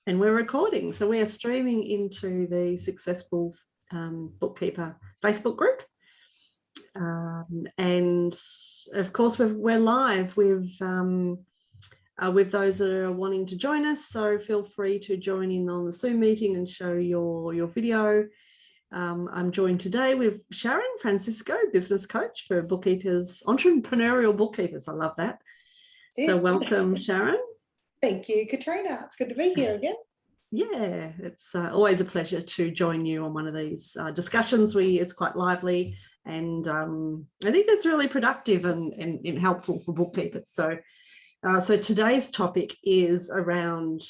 And we're recording. So we are streaming into the Successful Bookkeeper Facebook group. And of course, we're live with those that are wanting to join us. So feel free to join in on the Zoom meeting and show your video. I'm joined today with Sharon Francisco, business coach for bookkeepers, entrepreneurial bookkeepers. I love that. Yeah. So welcome, Sharon. Thank you, Katrina. It's good to be here again. Yeah, it's always a pleasure to join you on one of these discussions. It's quite lively, and I think it's really productive and helpful for bookkeepers. So, so today's topic is around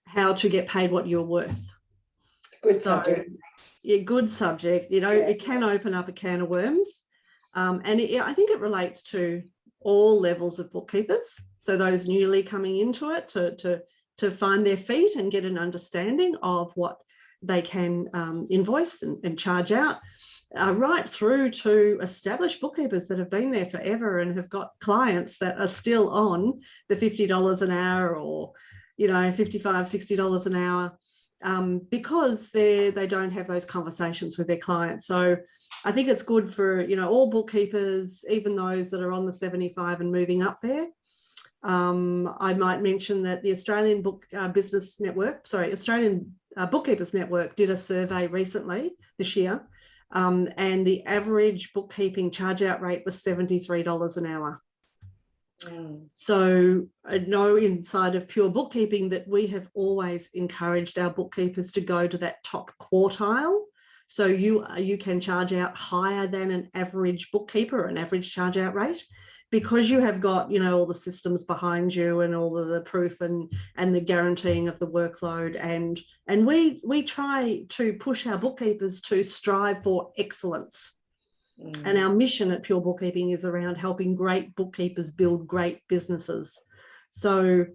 how to get paid what you're worth. Good subject. Yeah, good subject. You know, yeah. It can open up a can of worms, and I think it relates to all levels of bookkeepers. So those newly coming into it to find their feet and get an understanding of what they can invoice and charge out, right through to established bookkeepers that have been there forever and have got clients that are still on the $50 an hour or, you know, $55, $60 an hour, because they don't have those conversations with their clients. So I think it's good for, you know, all bookkeepers, even those that are on the 75 and moving up there. I might mention that the Australian Australian Bookkeepers Network did a survey recently this year, and the average bookkeeping charge out rate was $73 an hour. So I know inside of pure bookkeeping that we have always encouraged our bookkeepers to go to that top quartile. So you can charge out higher than an average bookkeeper, an average charge out rate, because you have got, you know, all the systems behind you and all of the proof and the guaranteeing of the workload. And we try to push our bookkeepers to strive for excellence. And our mission at Pure Bookkeeping is around helping great bookkeepers build great businesses. So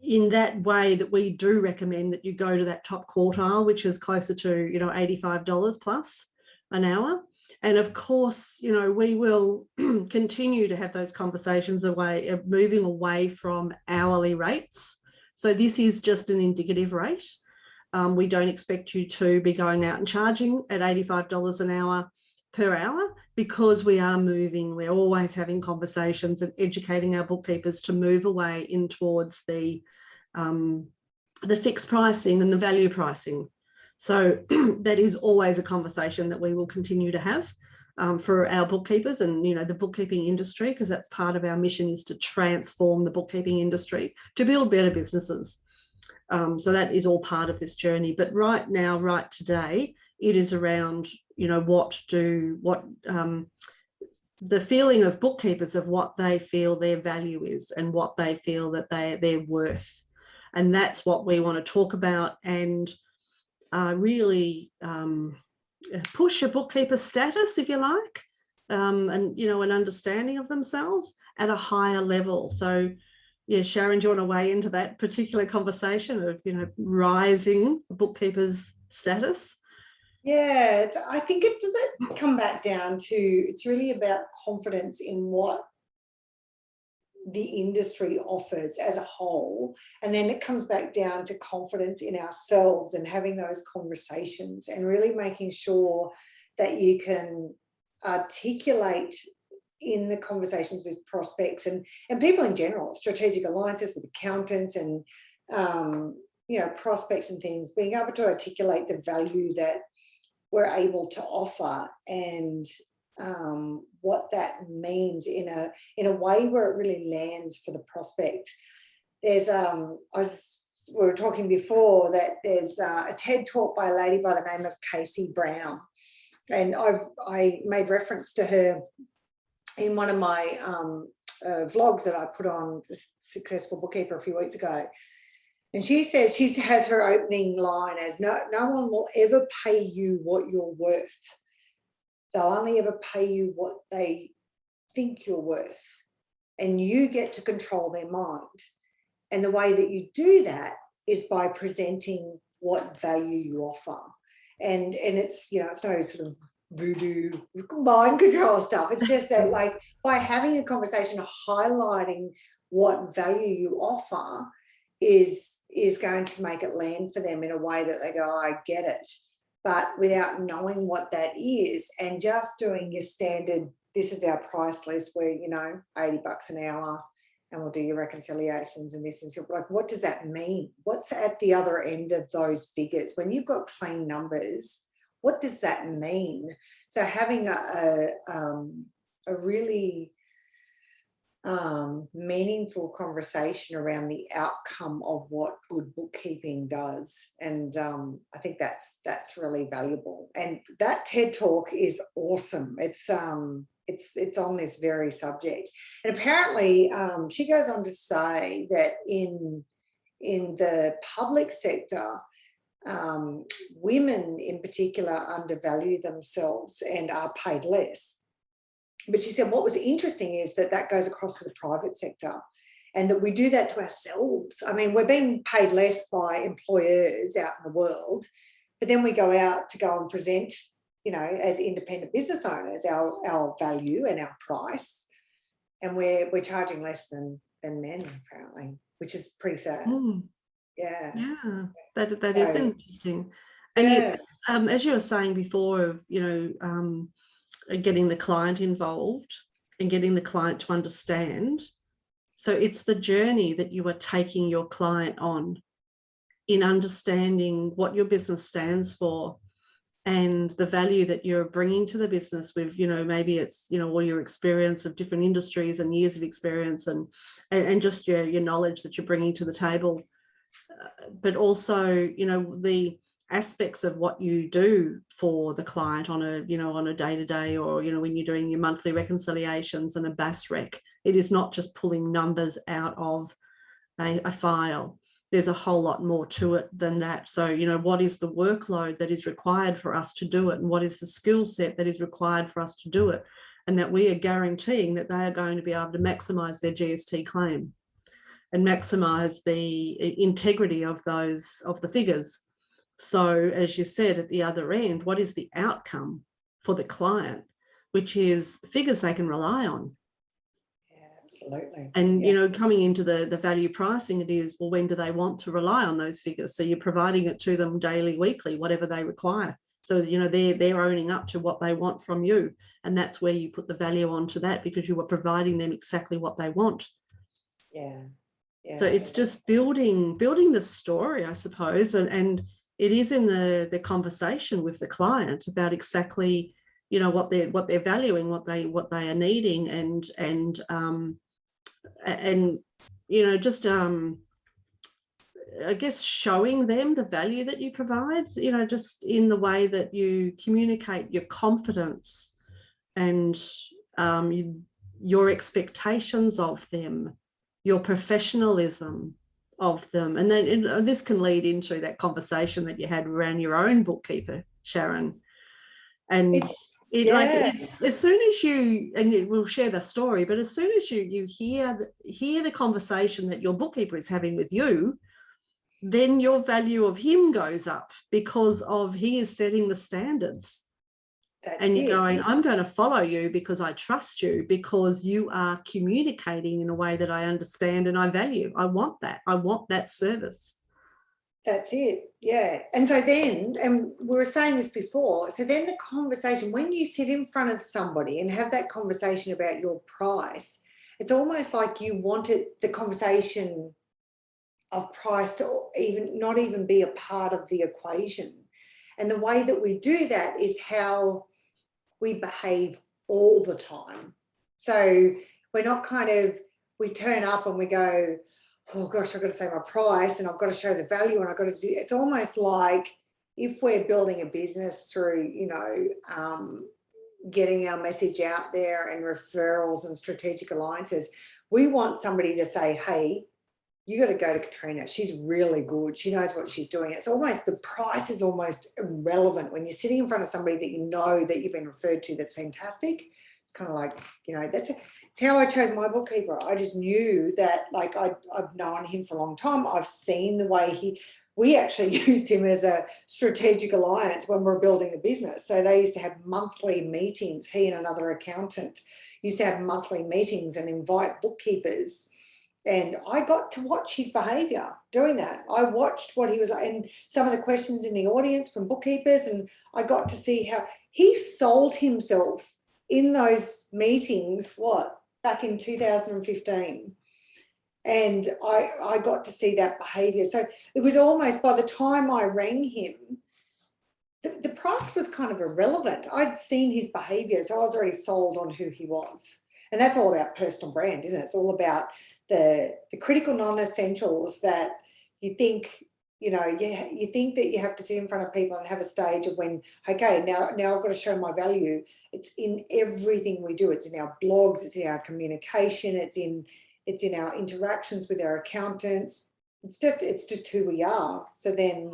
in that way that we do recommend that you go to that top quartile, which is closer to, you know, $85 plus an hour. And of course, you know, we will continue to have those conversations moving away from hourly rates. So this is just an indicative rate. We don't expect you to be going out and charging at $85 an hour per hour, because we're always having conversations and educating our bookkeepers to move away in towards the fixed pricing and the value pricing. So that is always a conversation that we will continue to have for our bookkeepers and, you know, the bookkeeping industry, because that's part of our mission, is to transform the bookkeeping industry to build better businesses. So that is all part of this journey. But right now, right today, it is around, you know, the feeling of bookkeepers of what they feel their value is and what they feel that they're worth. And that's what we want to talk about and really push a bookkeeper status, if you like, and, you know, an understanding of themselves at a higher level. So, yeah, Sharon, do you want to weigh into that particular conversation of, you know, rising bookkeepers' status? Yeah, I think it come back down to, it's really about confidence in what the industry offers as a whole. And then it comes back down to confidence in ourselves and having those conversations and really making sure that you can articulate in the conversations with prospects and people in general, strategic alliances with accountants and, you know, prospects and things, being able to articulate the value that we're able to offer and what that means in a way where it really lands for the prospect. There's we were talking before that there's a TED talk by a lady by the name of Casey Brown, and I made reference to her in one of my vlogs that I put on the Successful Bookkeeper a few weeks ago. And she says, she has her opening line as, no one will ever pay you what you're worth. They'll only ever pay you what they think you're worth. And you get to control their mind. And the way that you do that is by presenting what value you offer. And it's, you know, it's no sort of voodoo mind control stuff. It's just that, like, by having a conversation, highlighting what value you offer is going to make it land for them in a way that they go, oh, I get it. But without knowing what that is, and just doing your standard, this is our price list where, you know, $80 an hour, and we'll do your reconciliations and this and so, like, what does that mean? What's at the other end of those figures? When you've got clean numbers, what does that mean? So having a really meaningful conversation around the outcome of what good bookkeeping does, and I think that's really valuable. And that TED Talk is awesome. It's on this very subject, and apparently she goes on to say that in the public sector, women in particular undervalue themselves and are paid less. But she said what was interesting is that goes across to the private sector, and that we do that to ourselves. I mean, we're being paid less by employers out in the world, but then we go out to go and present, you know, as independent business owners, our value and our price, and we're charging less than men apparently, which is pretty sad. Yeah, that is so interesting. And yeah, it's as you were saying before, of, you know, getting the client involved and getting the client to understand. So it's the journey that you are taking your client on in understanding what your business stands for and the value that you're bringing to the business with, you know, maybe it's, you know, all your experience of different industries and years of experience and just your knowledge that you're bringing to the table. But also, you know, the aspects of what you do for the client on a, you know, on a day-to-day, or, you know, when you're doing your monthly reconciliations and a BAS rec, it is not just pulling numbers out of a file. There's a whole lot more to it than that. So, you know, what is the workload that is required for us to do it, and what is the skill set that is required for us to do it, and that we are guaranteeing that they are going to be able to maximize their GST claim and maximize the integrity of the figures. So as you said, at the other end, what is the outcome for the client, which is figures they can rely on? Yeah, absolutely. And, you know, coming into the value pricing, it is, well, when do they want to rely on those figures? So you're providing it to them daily, weekly, whatever they require. So, you know, they're owning up to what they want from you. And that's where you put the value onto that, because you are providing them exactly what they want. Yeah. So it's just building the story, I suppose, and it is in the conversation with the client about exactly, you know, what they're valuing, what they are needing, and you know, just I guess showing them the value that you provide, you know, just in the way that you communicate your confidence and your expectations of them, your professionalism of them. And then this can lead into that conversation that you had around your own bookkeeper, Sharon. And it's as soon as you, and we'll share the story, but as soon as you hear the conversation that your bookkeeper is having with you, then your value of him goes up, because of he is setting the standards. And you're going, I'm going to follow you because I trust you, because you are communicating in a way that I understand and I value. I want that. I want that service. That's it. Yeah. And so then, and we were saying this before, so then the conversation, when you sit in front of somebody and have that conversation about your price, it's almost like you wanted the conversation of price to not even be a part of the equation. And the way that we do that is how we behave all the time. So we're not we turn up and we go, oh gosh, I've got to say my price and I've got to show the value and I've got to do, it's almost like if we're building a business through, you know, getting our message out there and referrals and strategic alliances, we want somebody to say, hey, you got to go to Katrina. She's really good. She knows what she's doing. It's almost, the price is almost irrelevant when you're sitting in front of somebody that you know that you've been referred to that's fantastic. It's kind of like, you know, it's how I chose my bookkeeper. I just knew that, like, I've known him for a long time. I've seen the way we actually used him as a strategic alliance when we were building the business. So they used to have monthly meetings. He and another accountant used to have monthly meetings and invite bookkeepers And I got to watch his behaviour doing that. I watched what he was, and some of the questions in the audience from bookkeepers, and I got to see how he sold himself in those meetings, back in 2015. And I got to see that behaviour. So it was almost, by the time I rang him, the price was kind of irrelevant. I'd seen his behaviour, so I was already sold on who he was. And that's all about personal brand, isn't it? It's all about the critical non-essentials that you think, you think that you have to sit in front of people and have a stage of when, okay, now I've got to show my value. It's in everything we do. It's in our blogs, it's in our communication, it's in our interactions with our accountants. It's just who we are. So then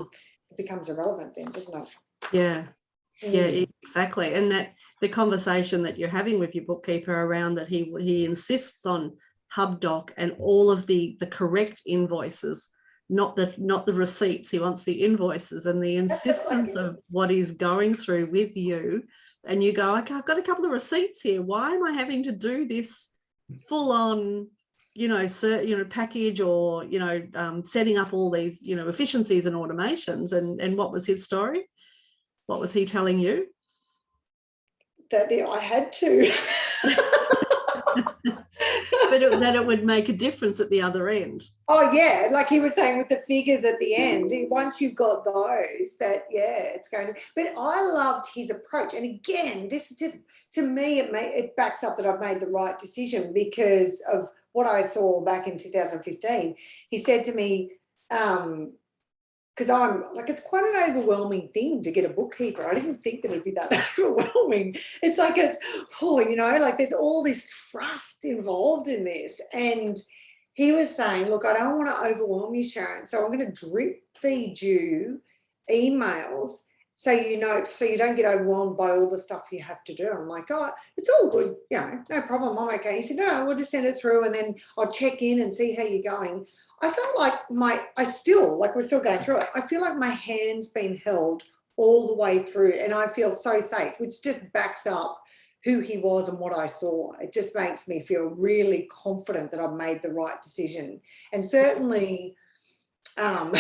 it becomes irrelevant then, doesn't it? Yeah. Yeah, exactly. And that the conversation that you're having with your bookkeeper around that he insists on HubDoc and all of the correct invoices, not the receipts. He wants the invoices, and the insistence of what he's going through with you. And you go, okay, I've got a couple of receipts here. Why am I having to do this full on, package, or, setting up all these, efficiencies and automations? And what was his story? What was he telling you? That I had to. But that it would make a difference at the other end. Oh, yeah. Like he was saying with the figures at the end, once you've got those, that, it's going to. But I loved his approach. And again, this is just, to me, it backs up that I've made the right decision because of what I saw back in 2015. He said to me, because I'm like, it's quite an overwhelming thing to get a bookkeeper. I didn't think that it'd be that overwhelming. It's like, like there's all this trust involved in this. And he was saying, look, I don't want to overwhelm you, Sharon. So I'm going to drip feed you emails so you don't get overwhelmed by all the stuff you have to do. I'm like, oh, it's all good. No problem. I'm okay. He said, no, we'll just send it through and then I'll check in and see how you're going. I felt like we're still going through it. I feel like my hand's been held all the way through and I feel so safe, which just backs up who he was and what I saw. It just makes me feel really confident that I've made the right decision. And certainly, not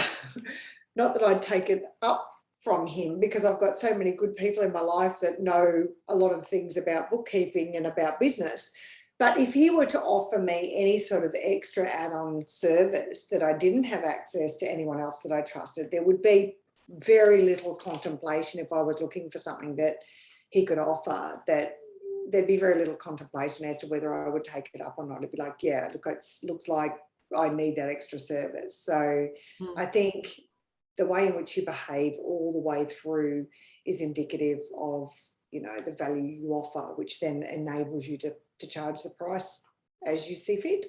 that I'd take it up from him because I've got so many good people in my life that know a lot of things about bookkeeping and about business. But if he were to offer me any sort of extra add-on service that I didn't have access to anyone else that I trusted, there would be very little contemplation if I was looking for something that he could offer, that there'd be very little contemplation as to whether I would take it up or not. It'd be like, yeah, look, it looks like I need that extra service. So I think the way in which you behave all the way through is indicative of, the value you offer, which then enables you to charge the price as you see fit.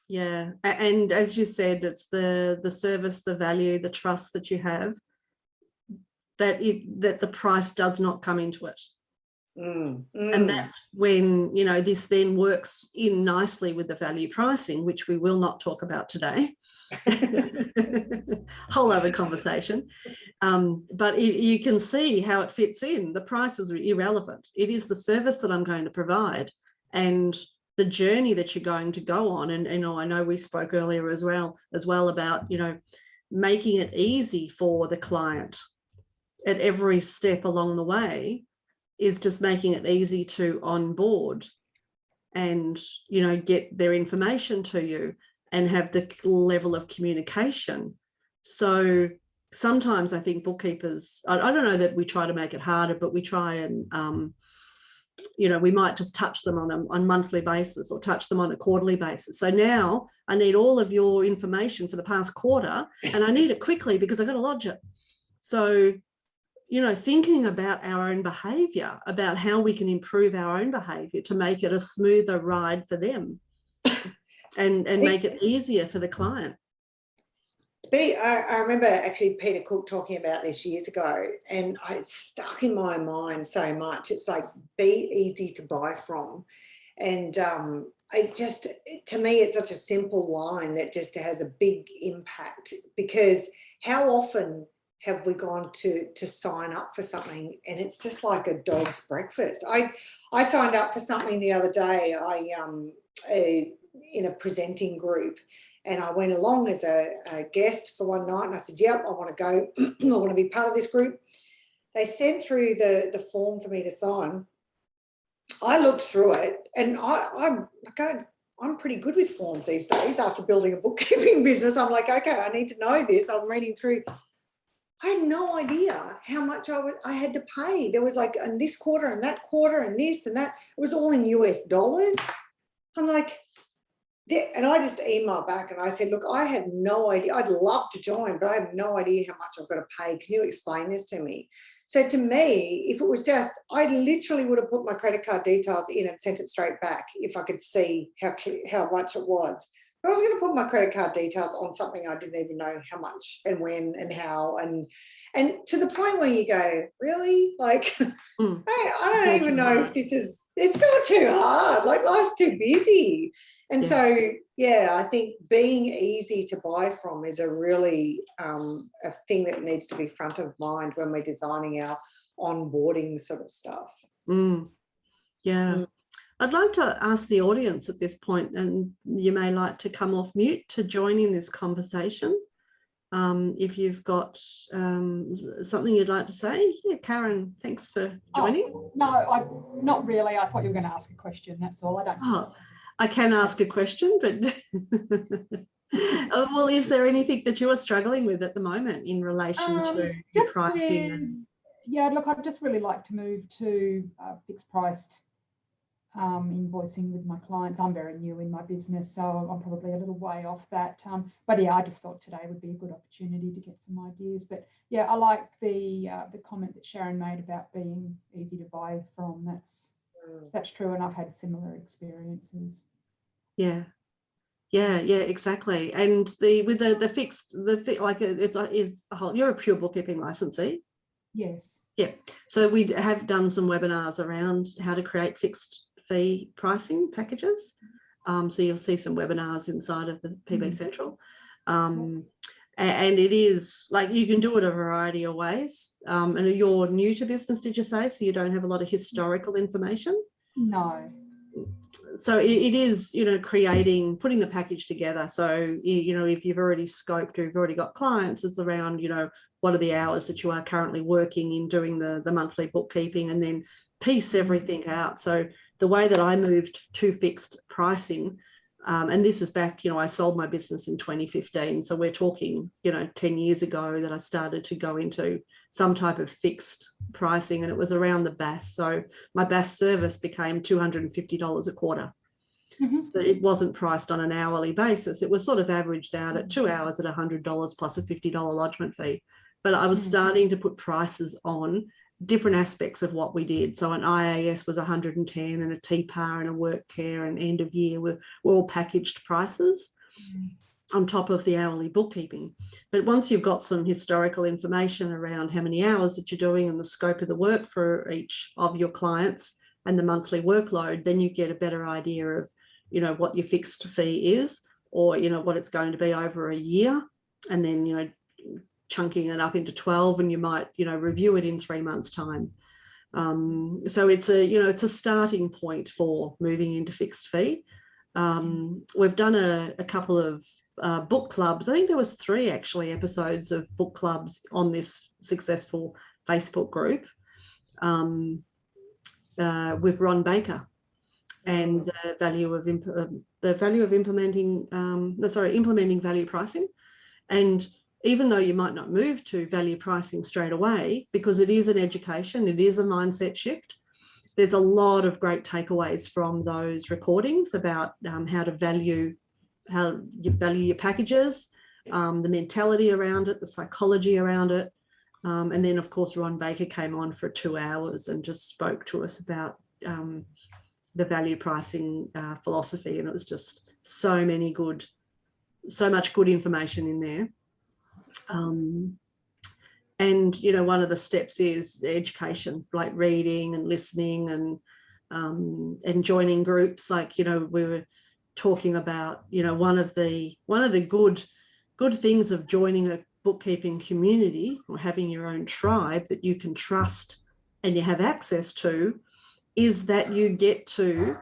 Yeah, and as you said, it's the service, the value, the trust that you have, that the price does not come into it. And that's when, this then works in nicely with the value pricing, which we will not talk about today. Whole other conversation. But you can see how it fits in. The price is irrelevant. It is the service that I'm going to provide and the journey that you're going to go on. And I know we spoke earlier as well about, making it easy for the client at every step along the way, is just making it easy to onboard and, get their information to you and have the level of communication. So sometimes I think bookkeepers, I don't know that we try to make it harder, but we try and, we might just touch them on a monthly basis or touch them on a quarterly basis. So now I need all of your information for the past quarter and I need it quickly because I've got to lodge it. So, thinking about our own behaviour, about how we can improve our own behaviour to make it a smoother ride for them and make it easier for the client. I remember actually Peter Cook talking about this years ago, and it's stuck in my mind so much. It's like, be easy to buy from. And to me, it's such a simple line that just has a big impact, because how often have we gone to sign up for something and it's just like a dog's breakfast? I signed up for something the other day. in a presenting group, and I went along as a guest for one night, and I said, yep, I want to go. I want to be part of this group. They sent through the form for me to sign. I looked through it, and I'm pretty good with forms these days after building a bookkeeping business. I'm like, okay, I need to know this. I'm reading through. I had no idea how much I had to pay. There was like, in this quarter and that quarter and this and that. It was all in US dollars. I'm like, and I just emailed back and I said, look, I have no idea. I'd love to join, but I have no idea how much I've got to pay. Can you explain this to me? So to me, if it was just, I literally would have put my credit card details in and sent it straight back if I could see how much it was. But I was going to put my credit card details on something I didn't even know how much and when and how, and to the point where you go, really? Like, I don't even know if this is, it's not too hard. Like, life's too busy. And so, yeah, I think being easy to buy from is a really a thing that needs to be front of mind when we're designing our onboarding sort of stuff. Yeah. I'd like to ask the audience at this point, and you may like to come off mute to join in this conversation. If you've got something you'd like to say. Yeah, Karen, thanks for joining. No, not really. I thought you were going to ask a question. That's all. I don't. I can ask a question, but well, is there anything that you are struggling with at the moment in relation to your pricing? Yeah, look, I'd just really like to move to fixed priced invoicing with my clients. I'm very new in my business, so I'm probably a little way off that. But yeah, I just thought today would be a good opportunity to get some ideas. But yeah, I like the comment that Sharon made about being easy to buy from. That's true, and I've had similar experiences. Yeah, exactly. And with the fixed, like it is a whole. You're a pure bookkeeping licensee. Yes. Yeah. So we have done some webinars around how to create fixed fee pricing packages. So you'll see some webinars inside of the PB Central. And it is like you can do it a variety of ways. And you're new to business, did you say? So you don't have a lot of historical information? No. So it is, putting the package together. So, if you've already scoped or you've already got clients, it's around, what are the hours that you are currently working in doing the monthly bookkeeping, and then piece everything out. So the way that I moved to fixed pricing, and this was back, I sold my business in 2015. So we're talking, 10 years ago that I started to go into some type of fixed pricing, and it was around the BAS. So my BAS service became $250 a quarter. So it wasn't priced on an hourly basis. It was sort of averaged out at 2 hours at $100 plus a $50 lodgement fee. But I was starting to put prices on different aspects of what we did. So an IAS was 110, and a TPAR and a work care and end of year were all packaged prices on top of the hourly bookkeeping. But once you've got some historical information around how many hours that you're doing and the scope of the work for each of your clients and the monthly workload, then you get a better idea of, what your fixed fee is, or, what it's going to be over a year, and then, chunking it up into 12, and you might, review it in 3 months' time. So it's a starting point for moving into fixed fee. We've done a couple of book clubs. I think there was 3 actually episodes of book clubs on this successful Facebook group with Ron Baker, and the value of implementing value pricing. And even though you might not move to value pricing straight away, because it is an education, it is a mindset shift, there's a lot of great takeaways from those recordings about how you value your packages, the mentality around it, the psychology around it. And then, of course, Ron Baker came on for 2 hours and just spoke to us about the value pricing philosophy. And it was just so much good information in there. And one of the steps is education, like reading and listening and joining groups. Like we were talking about, one of the good things of joining a bookkeeping community or having your own tribe that you can trust and you have access to is that you get to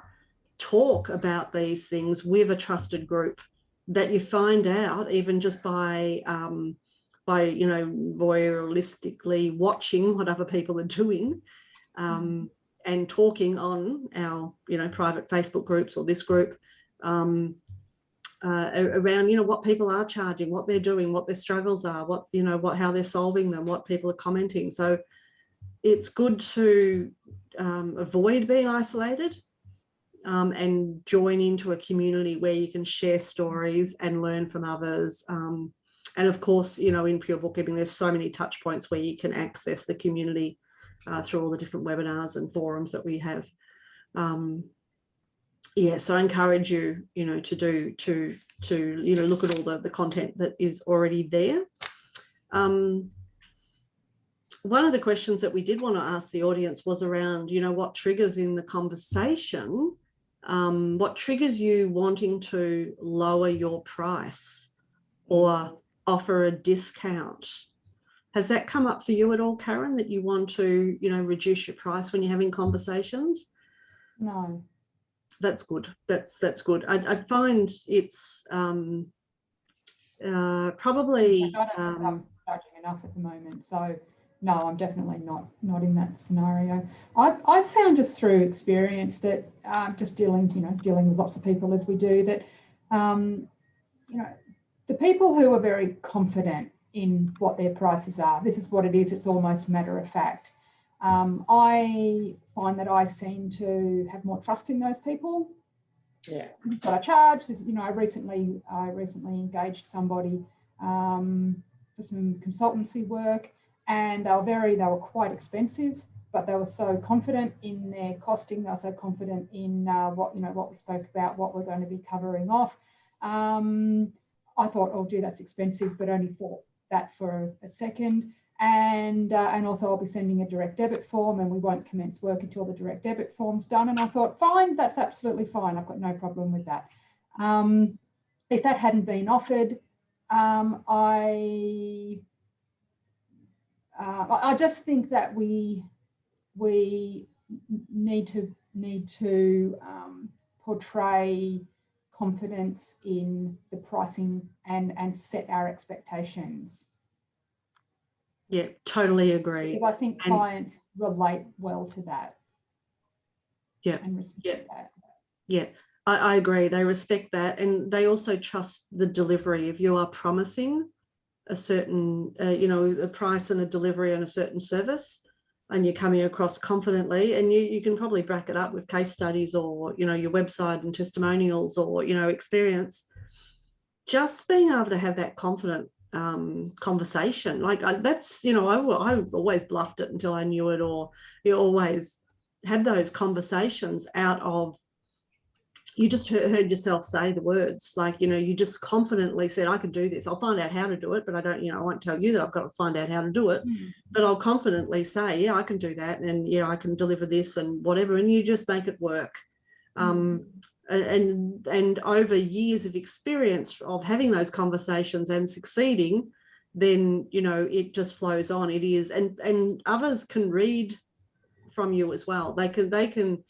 talk about these things with a trusted group, that you find out even just by voyeuristically watching what other people are doing, and talking on our private Facebook groups or this group around what people are charging, what they're doing, what their struggles are, how they're solving them, what people are commenting. So it's good to avoid being isolated, and join into a community where you can share stories and learn from others. And of course, in Pure Bookkeeping, there's so many touch points where you can access the community through all the different webinars and forums that we have. So I encourage you, to look at all the content that is already there. One of the questions that we did want to ask the audience was around, what triggers in the conversation, what triggers you wanting to lower your price or offer a discount. Has that come up for you at all, Karen, that you want to, reduce your price when you're having conversations? No. That's good. That's good. I find it's probably I'm charging enough at the moment, so no, I'm definitely not in that scenario. I've found just through experience that just dealing with lots of people as we do, that the people who are very confident in what their prices are, this is what it is, it's almost matter of fact. I find that I seem to have more trust in those people. Yeah. This is what I charge. This is, I recently engaged somebody for some consultancy work, and they were quite expensive, but they were so confident in their costing. They were so confident in what we spoke about, what we're going to be covering off. I thought, oh, gee, that's expensive, but only thought that for a second. And also I'll be sending a direct debit form, and we won't commence work until the direct debit form's done. And I thought, fine, that's absolutely fine. I've got no problem with that. If that hadn't been offered, I just think that we need to portray confidence in the pricing and set our expectations. Yeah, totally agree. Because I think clients relate well to that. Yeah, and respect that. Yeah, I agree. They respect that, and they also trust the delivery. If you are promising a certain, a price and a delivery on a certain service, and you're coming across confidently, and you can probably back it up with case studies or, your website and testimonials or, experience, just being able to have that confident conversation. Like that's, I always bluffed it until I knew it, or you always had those conversations out of, you just heard yourself say the words, like, you just confidently said, I can do this. I'll find out how to do it, but I don't, I won't tell you that I've got to find out how to do it, but I'll confidently say, yeah, I can do that. And yeah, I can deliver this and whatever. And you just make it work. And over years of experience of having those conversations and succeeding, then, it just flows on. It is. And others can read from you as well. They can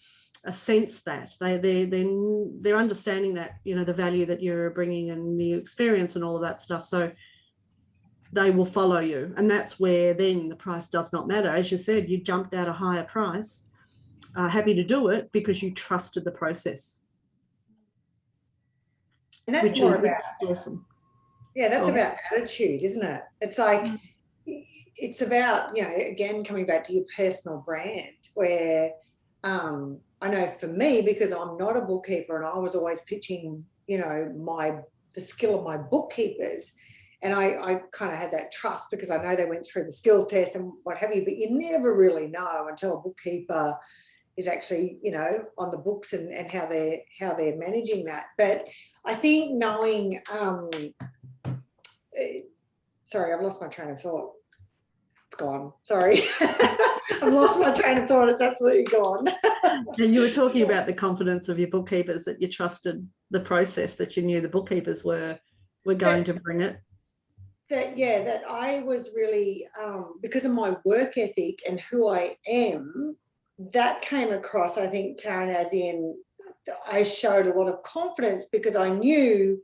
sense that they're understanding that, the value that you're bringing and the experience and all of that stuff. So they will follow you. And that's where then the price does not matter. As you said, you jumped out a higher price, happy to do it because you trusted the process. And that's more about, awesome. Yeah, that's about attitude, isn't it? It's like, it's about, again, coming back to your personal brand, where I know for me, because I'm not a bookkeeper and I was always pitching, the skill of my bookkeepers, and I kind of had that trust because I know they went through the skills test and what have you, but you never really know until a bookkeeper is actually, on the books and how they're managing that. But I think knowing, sorry, I've lost my train of thought. It's gone. Sorry. I've lost my train of thought. It's absolutely gone. And you were talking about the confidence of your bookkeepers, that you trusted the process, that you knew the bookkeepers were going to bring it. That I was really, because of my work ethic and who I am, that came across, I think, Karen, as in I showed a lot of confidence because I knew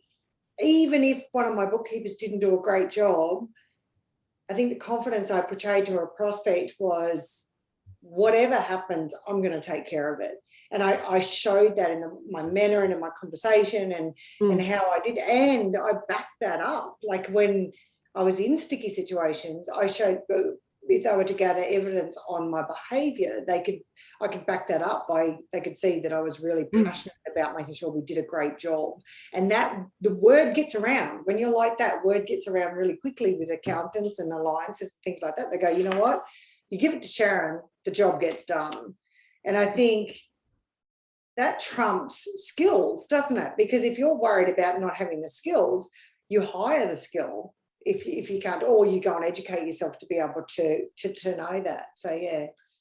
even if one of my bookkeepers didn't do a great job, I think the confidence I portrayed to a prospect was, whatever happens, I'm going to take care of it. And I showed that in my manner and in my conversation and how I did. And I backed that up. Like when I was in sticky situations, I showed, if they were to gather evidence on my behaviour, I could back that up by, they could see that I was really passionate about making sure we did a great job. And that the word gets around. When you're like that, word gets around really quickly with accountants and alliances, things like that. They go, you know what? You give it to Sharon, the job gets done. And I think that trumps skills, doesn't it? Because if you're worried about not having the skills, you hire the skill if you can't, or you go and educate yourself to be able to know that. So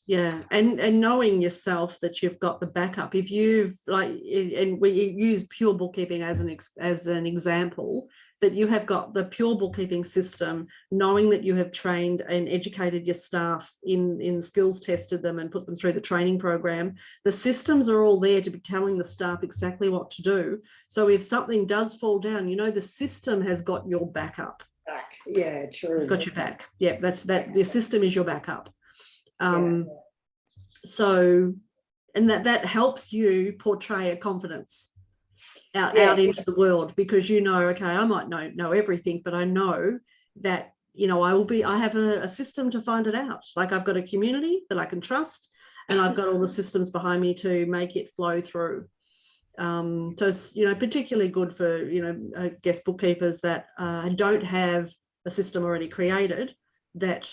yeah, and knowing yourself that you've got the backup. If you've and we use pure bookkeeping as an example, that you have got the pure bookkeeping system, knowing that you have trained and educated your staff in skills, tested them and put them through the training program. The systems are all there to be telling the staff exactly what to do. So if something does fall down, you know, the system has got your backup. Yeah, true. It's got your back. Yeah, the system is your backup. So, and that helps you portray a confidence out into the world, because you know, okay, I might know everything, but I know that, you know, I have a system to find it out. Like I've got a community that I can trust, and I've got all the systems behind me to make it flow through. So it's, you know, particularly good for, you know, I guess bookkeepers that don't have a system already created, that,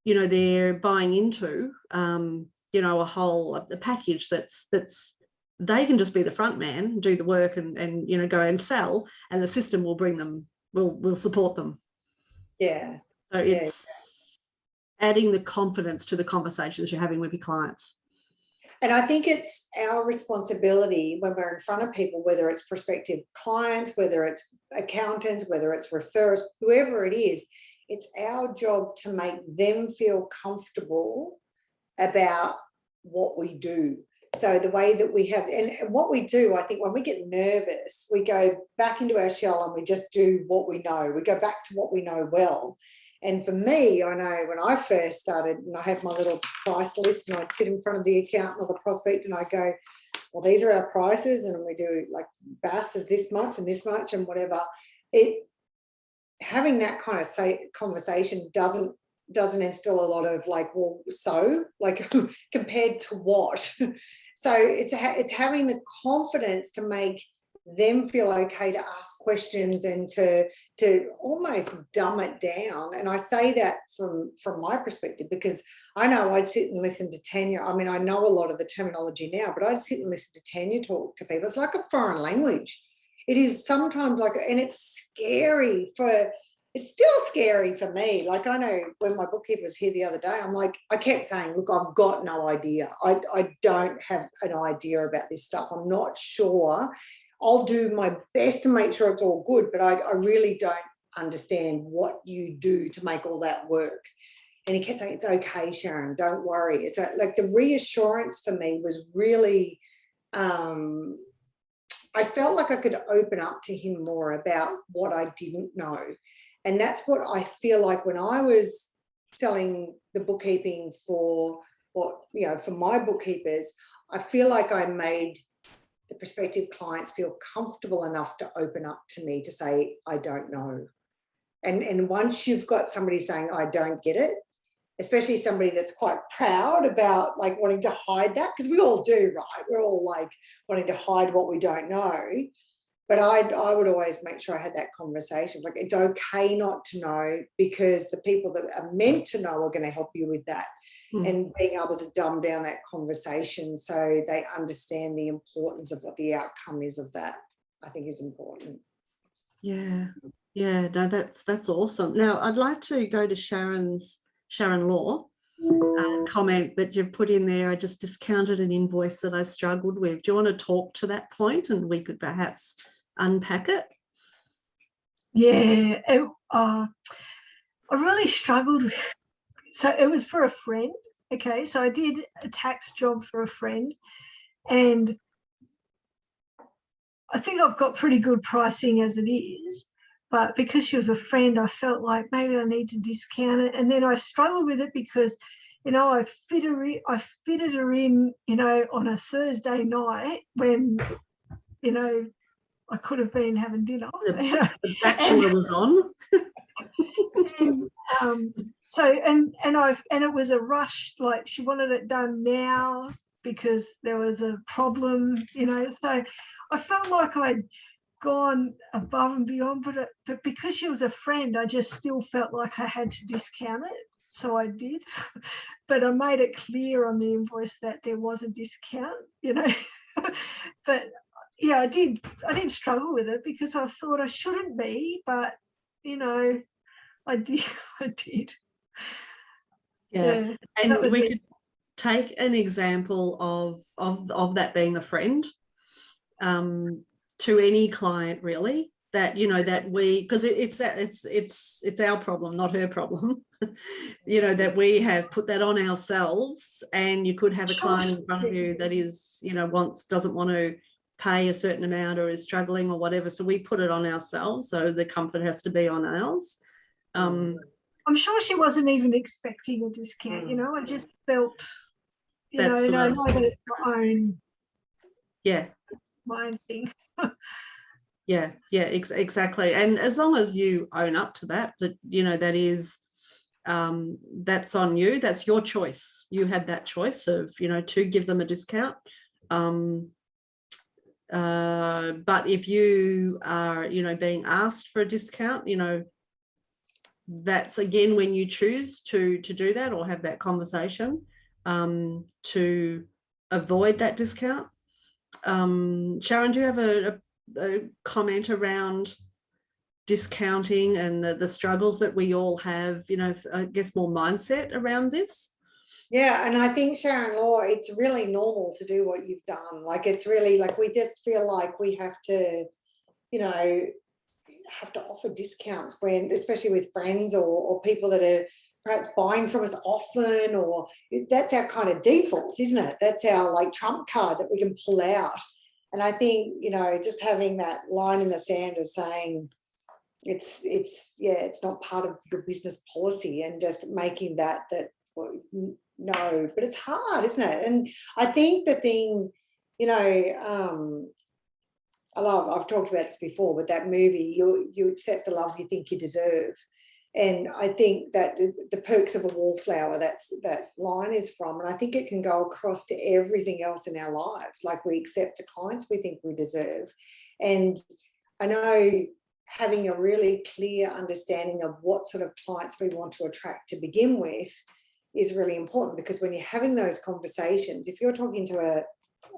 you know, they're buying into, you know, a package that's they can just be the front man, do the work and you know, go and sell, and the system will bring them, will support them. Yeah. So it's adding the confidence to the conversations you're having with your clients. And I think it's our responsibility when we're in front of people, whether it's prospective clients, whether it's accountants, whether it's referrers, whoever it is, it's our job to make them feel comfortable about what we do. So the way that we have, and what we do, I think when we get nervous, we go back into our shell and we just do what we know. We go back to what we know well. And for me, I know when I first started, and I have my little price list, and I'd sit in front of the accountant or the prospect and I go, well, these are our prices, and we do like BAS is this much and this much and whatever. Having that kind of conversation doesn't instill a lot of like, well, so like compared to what? So it's having the confidence to make them feel okay to ask questions and to almost dumb it down. And I say that from my perspective, because I know I'd sit and listen to Tanya. I mean, I know a lot of the terminology now, but I'd sit and listen to Tanya talk to people. It's like a foreign language. It is sometimes like, and it's scary it's still scary for me. Like I know when my bookkeeper was here the other day, I'm like, I kept saying, look, I've got no idea. I don't have an idea about this stuff. I'm not sure. I'll do my best to make sure it's all good, but I really don't understand what you do to make all that work. And he kept saying, it's okay, Sharon, don't worry. It's like the reassurance for me was really, I felt like I could open up to him more about what I didn't know. And that's what I feel like when I was selling the bookkeeping for my bookkeepers, I feel like I made the prospective clients feel comfortable enough to open up to me to say, I don't know. And once you've got somebody saying, I don't get it, especially somebody that's quite proud about like wanting to hide that, because we all do, right? We're all like wanting to hide what we don't know. But I would always make sure I had that conversation. Like, it's okay not to know, because the people that are meant to know are going to help you with that. And being able to dumb down that conversation so they understand the importance of what the outcome is of that, I think is important. Yeah, no, that's awesome. Now, I'd like to go to Sharon Law comment that you've put in there. I just discounted an invoice that I struggled with. Do you want to talk to that point and we could perhaps unpack it? Yeah, I really struggled with. So it was for a friend. Okay, so I did a tax job for a friend, and I think I've got pretty good pricing as it is, but because she was a friend, I felt like maybe I need to discount it. And then I struggled with it because, you know, I fitted her in, you know, on a Thursday night when, you know, I could have been having dinner. The Bachelor was on. And it was a rush, like she wanted it done now because there was a problem, you know. So I felt like I'd gone above and beyond, but because she was a friend, I just still felt like I had to discount it. So I did, but I made it clear on the invoice that there was a discount, you know. But yeah, I did struggle with it because I thought I shouldn't be, but you know, I did. Yeah. And we could take an example of that being a friend to any client, really, that, you know, that we, because it's our problem, not her problem, you know, that we have put that on ourselves. And you could have a client in front of you that is, you know, doesn't want to pay a certain amount or is struggling or whatever, so we put it on ourselves, so the comfort has to be on ours. I'm sure she wasn't even expecting a discount, you know. I just felt, you know, and I know that it's my own thing. Yeah, exactly. And as long as you own up to that, you know, that is, that's on you. That's your choice. You had that choice of, you know, to give them a discount. But if you are, you know, being asked for a discount, you know, that's again when you choose to do that or have that conversation to avoid that discount. Sharon, do you have a comment around discounting and the struggles that we all have, you know, I guess more mindset around this? Yeah, and I think, Sharon Law, it's really normal to do what you've done. Like, it's really like we just feel like we have to, you know, have to offer discounts when, especially with friends or people that are perhaps buying from us often, or that's our kind of default, isn't it? That's our like trump card that we can pull out. And I think, you know, just having that line in the sand of saying it's not part of your business policy, and just making that well, no, but it's hard, isn't it? And I think the thing, you know, I've talked about this before, but that movie, you accept the love you think you deserve. And I think that the perks of a wallflower, that line is from, and I think it can go across to everything else in our lives. Like, we accept the clients we think we deserve. And I know having a really clear understanding of what sort of clients we want to attract to begin with is really important, because when you're having those conversations, if you're talking to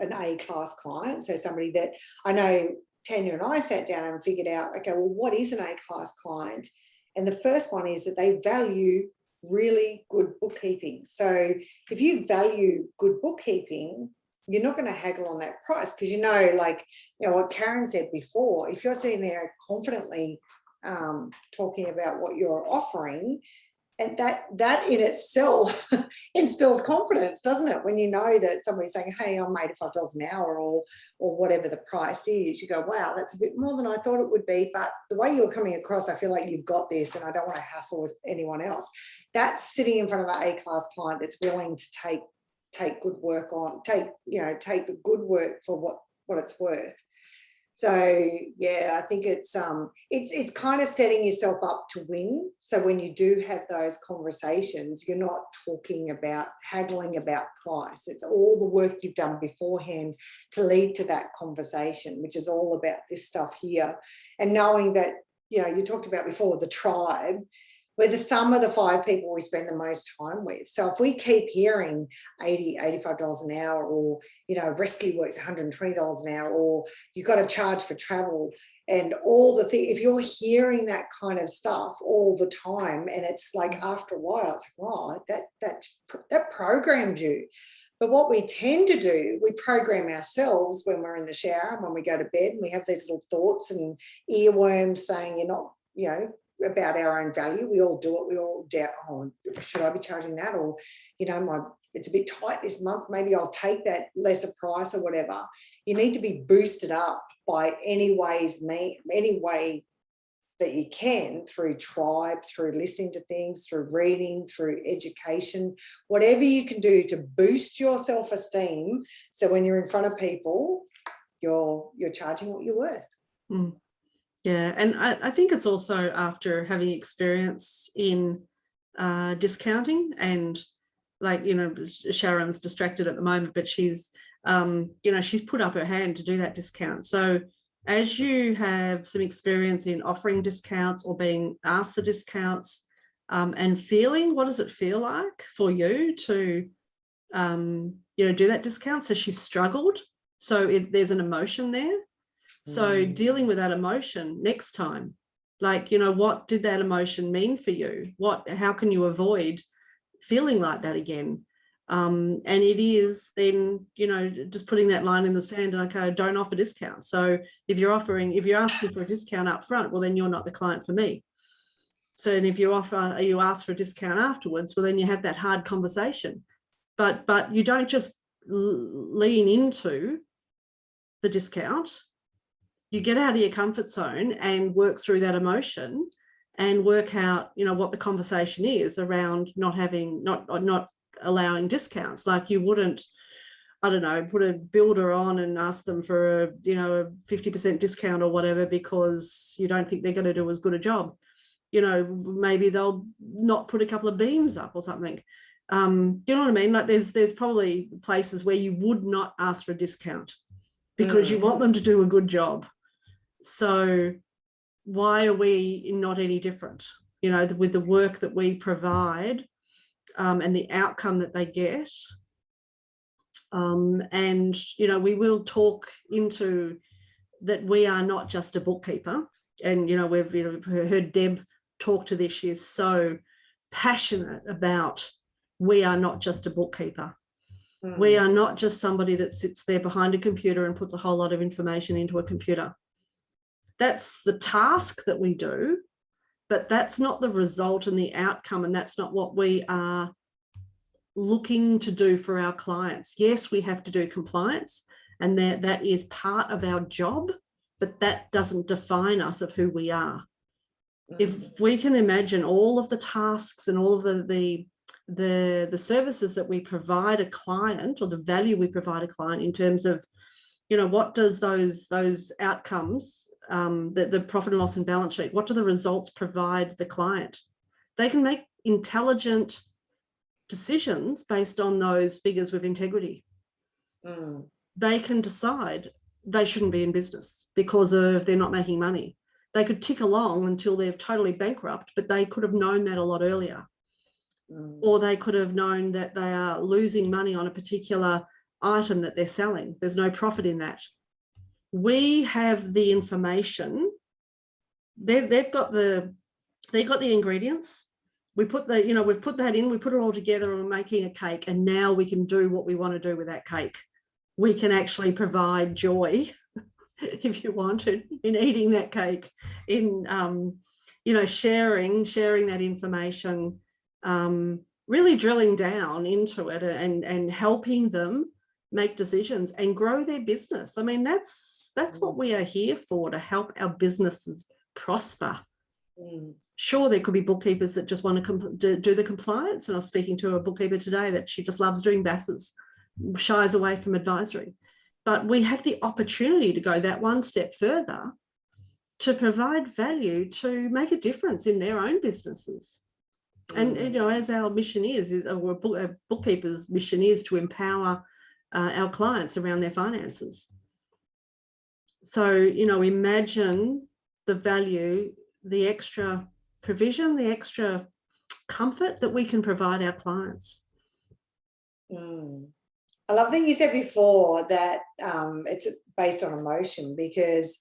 an A-class client, so somebody that I know Tanya and I sat down and figured out, okay, well, what is an A-class client? And the first one is that they value really good bookkeeping. So if you value good bookkeeping, you're not going to haggle on that price, because, you know, like, you know, what Karen said before, if you're sitting there confidently talking about what you're offering, and that in itself instills confidence, doesn't it? When you know that somebody's saying, hey, I'm $85 an hour, or whatever the price is, you go, wow, that's a bit more than I thought it would be. But the way you're coming across, I feel like you've got this, and I don't want to hassle with anyone else. That's sitting in front of an A-class client that's willing to take good work on, take the good work for what it's worth. So yeah, I think it's kind of setting yourself up to win. So when you do have those conversations, you're not talking about haggling about price. It's all the work you've done beforehand to lead to that conversation, which is all about this stuff here. And knowing that, you know, you talked about before, the tribe, we're the sum of the 5 people we spend the most time with. So if we keep hearing $85 an hour, or, you know, rescue work's $120 an hour, or you've got to charge for travel, and all the things, if you're hearing that kind of stuff all the time, and it's like, after a while, it's like, wow, that programmed you. But what we tend to do, we program ourselves when we're in the shower and when we go to bed, and we have these little thoughts and earworms saying you're not, you know, about our own value. We all do it. We all doubt, oh, should I be charging that? Or, you know, it's a bit tight this month. Maybe I'll take that lesser price or whatever. You need to be boosted up by any way that you can, through tribe, through listening to things, through reading, through education, whatever you can do to boost your self-esteem. So when you're in front of people, you're charging what you're worth. Mm. Yeah, and I think it's also after having experience in discounting, and like, you know, Sharon's distracted at the moment, but she's, you know, she's put up her hand to do that discount. So as you have some experience in offering discounts or being asked the discounts, and feeling, what does it feel like for you to, you know, do that discount? So she's struggled. So there's an emotion there. So dealing with that emotion next time, like, you know, what did that emotion mean for you? How can you avoid feeling like that again? And it is then, you know, just putting that line in the sand and, okay, don't offer discounts. So if you're asking for a discount up front, well, then you're not the client for me. So, and if you ask for a discount afterwards, well, then you have that hard conversation. But you don't just lean into the discount. You get out of your comfort zone and work through that emotion and work out, you know, what the conversation is around not allowing discounts. Like, you wouldn't, I don't know, put a builder on and ask them for a, you know, a 50% discount or whatever, because you don't think they're going to do as good a job. You know, maybe they'll not put a couple of beams up or something. You know what I mean? Like, there's probably places where you would not ask for a discount because you want them to do a good job. So why are we not any different, you know, with the work that we provide, and the outcome that they get? And, you know, we will talk into that we are not just a bookkeeper. And, you know, we've heard Deb talk to this. She is so passionate about, we are not just a bookkeeper. We are not just somebody that sits there behind a computer and puts a whole lot of information into a computer. That's the task that we do, but that's not the result and the outcome, and that's not what we are looking to do for our clients. Yes, we have to do compliance, and that is part of our job, but that doesn't define us of who we are. If we can imagine all of the tasks and all of the services that we provide a client, or the value we provide a client in terms of, you know, what does those outcomes, the profit and loss and balance sheet, what do the results provide the client? They can make intelligent decisions based on those figures with integrity. They can decide they shouldn't be in business because they're not making money. They could tick along until they're totally bankrupt, but they could have known that a lot earlier. Or they could have known that they are losing money on a particular item that they're selling. There's no profit in that. We have the information. They've got the ingredients. We've put that in, we put it all together, and we're making a cake, and now we can do what we want to do with that cake. We can actually provide joy, if you wanted, in eating that cake, in you know, sharing that information, really drilling down into it and helping them make decisions and grow their business. I mean, that's what we are here for, to help our businesses prosper. Sure, there could be bookkeepers that just want to do the compliance. And I was speaking to a bookkeeper today that she just loves doing BASs, shies away from advisory. But we have the opportunity to go that one step further, to provide value, to make a difference in their own businesses. And, you know, as our mission is a bookkeeper's mission is to empower our clients around their finances. So, you know, imagine the value, the extra provision, the extra comfort that we can provide our clients. I love that you said before that it's based on emotion, because